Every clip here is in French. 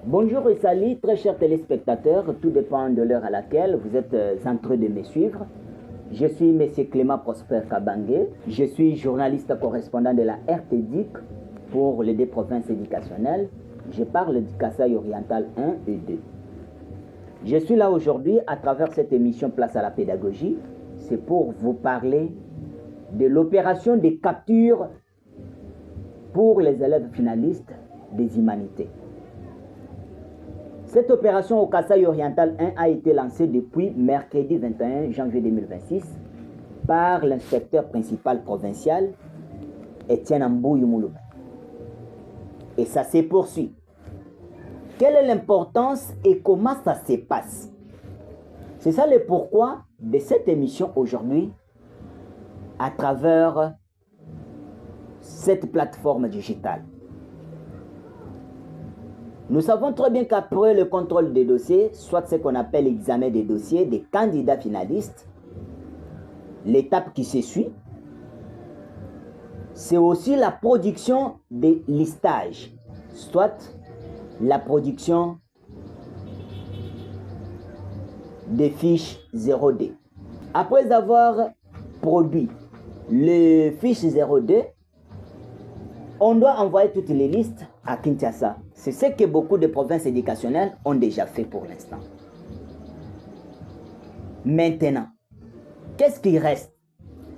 Bonjour et salut, très chers téléspectateurs. Tout dépend de l'heure à laquelle vous êtes en train de me suivre. Je suis M. Clément Prosper Kabange. Je suis journaliste correspondant de la RTDIC pour les deux provinces éducationnelles. Je parle du Kasaï oriental 1 et 2. Je suis là aujourd'hui à travers cette émission Place à la pédagogie. C'est pour vous parler de l'opération de capture pour les élèves finalistes des humanités. Cette opération au Kasaï oriental 1 a été lancée depuis mercredi 21 janvier 2026 par l'inspecteur principal provincial Etienne Mbouyu Mouloumé. Et ça se poursuit. Quelle est l'importance et comment ça se passe? C'est ça le pourquoi de cette émission aujourd'hui à travers cette plateforme digitale. Nous savons très bien qu'après le contrôle des dossiers, soit ce qu'on appelle l'examen des dossiers des candidats finalistes, l'étape qui se suit, c'est aussi la production des listages, soit la production des fiches 0D. Après avoir produit les fiches 0D, on doit envoyer toutes les listes à Kinshasa. C'est ce que beaucoup de provinces éducationnelles ont déjà fait pour l'instant. Maintenant, qu'est-ce qui reste?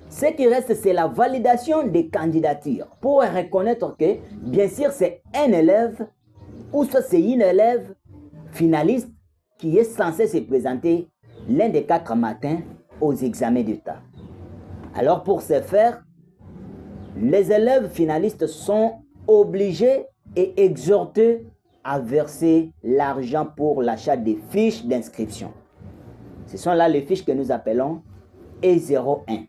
Ce qui reste, c'est la validation des candidatures pour reconnaître que, bien sûr, c'est un élève ou soit c'est une élève finaliste qui est censée se présenter l'un des 4 matins aux examens d'État. Alors, pour ce faire, les élèves finalistes sont obligés et exhortés à verser l'argent pour l'achat des fiches d'inscription. Ce sont là les fiches que nous appelons E01.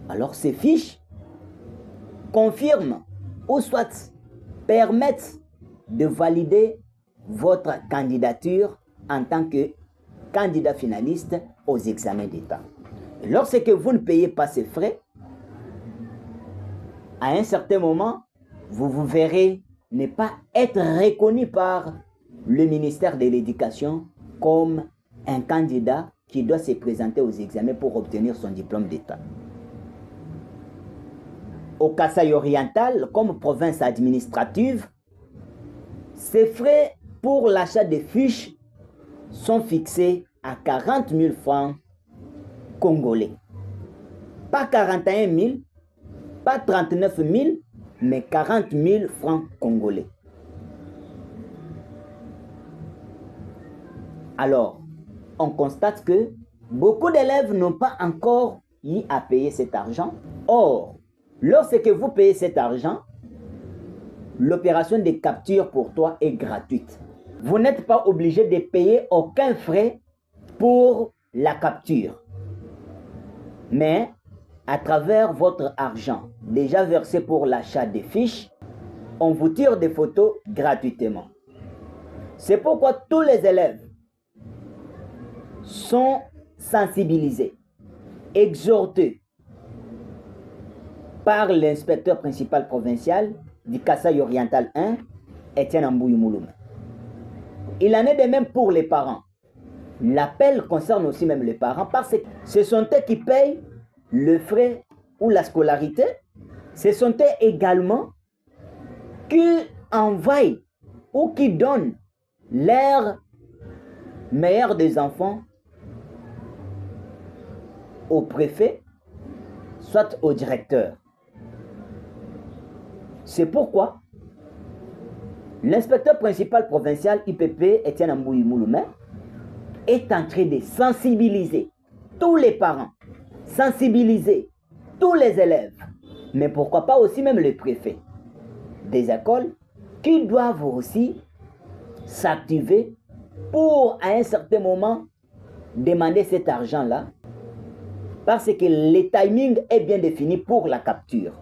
Alors ces fiches confirment ou soit permettent de valider votre candidature en tant que candidat finaliste aux examens d'État. Lorsque vous ne payez pas ces frais, à un certain moment, vous vous verrez ne pas être reconnu par le ministère de l'Éducation comme un candidat qui doit se présenter aux examens pour obtenir son diplôme d'État. Au Kasaï oriental, comme province administrative, ces frais pour l'achat des fiches sont fixés à 40 000 francs congolais. Pas 41 000, pas 39 000, mais 40 000 francs congolais. Alors, on constate que beaucoup d'élèves n'ont pas encore eu à payer cet argent. Or, lorsque vous payez cet argent, l'opération de capture pour toi est gratuite. Vous n'êtes pas obligé de payer aucun frais pour la capture. Mais à travers votre argent déjà versé pour l'achat des fiches, on vous tire des photos gratuitement. C'est pourquoi tous les élèves sont sensibilisés, exhortés par l'inspecteur principal provincial du Kasaï oriental 1, Etienne Mbouyu Mouloumé. Il en est de même pour les parents. L'appel concerne aussi même les parents parce que ce sont eux qui payent le frais ou la scolarité. Ce sont eux également qui envoient ou qui donnent l'air meilleur des enfants au préfet, soit au directeur. C'est pourquoi l'inspecteur principal provincial IPP, Etienne Mbouyu Mouloumé, est en train de sensibiliser tous les parents, sensibiliser tous les élèves, mais pourquoi pas aussi même les préfets des écoles qui doivent aussi s'activer pour à un certain moment demander cet argent-là parce que le timing est bien défini pour la capture.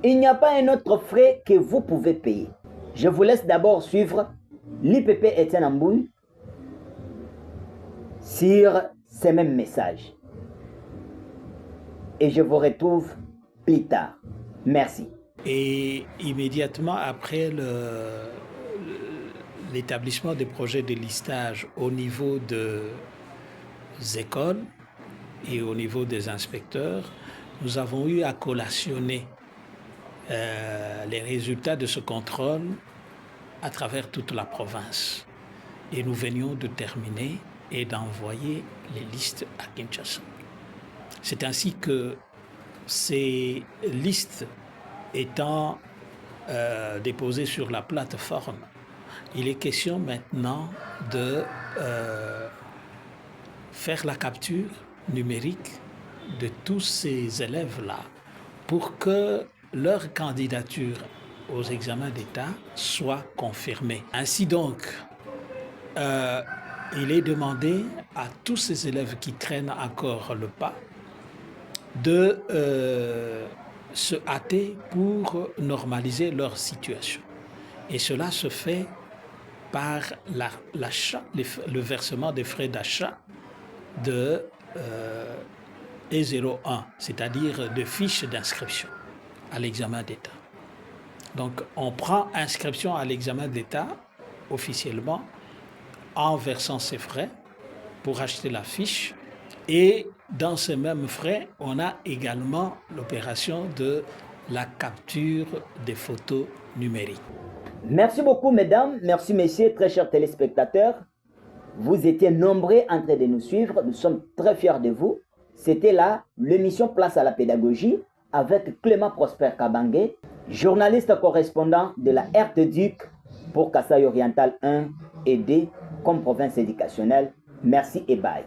Il n'y a pas un autre frais que vous pouvez payer. Je vous laisse d'abord suivre l'IPP Etienne Mbouyu sur ces mêmes messages. Et je vous retrouve plus tard. Merci. Et immédiatement après l'établissement des projets de listage au niveau des écoles et au niveau des inspecteurs, nous avons eu à collationner les résultats de ce contrôle à travers toute la province. Et nous venions de terminer et d'envoyer les listes à Kinshasa. C'est ainsi que ces listes étant déposées sur la plateforme, il est question maintenant de faire la capture numérique de tous ces élèves-là pour que leur candidature aux examens d'État soit confirmée. Ainsi donc, il est demandé à tous ces élèves qui traînent encore le pas de se hâter pour normaliser leur situation. Et cela se fait par l'achat, le versement des frais d'achat de E01, c'est-à-dire de fiches d'inscription à l'examen d'État. Donc, on prend inscription à l'examen d'État officiellement en versant ses frais pour acheter la fiche. Et dans ces mêmes frais, on a également l'opération de la capture des photos numériques. Merci beaucoup, mesdames. Merci, messieurs, très chers téléspectateurs. Vous étiez nombreux en train de nous suivre. Nous sommes très fiers de vous. C'était là l'émission Place à la pédagogie avec Clément Prosper Kabange, journaliste correspondant de la RTDUC pour Kasaï Oriental 1 et 2 comme province éducationnelle. Merci et bye.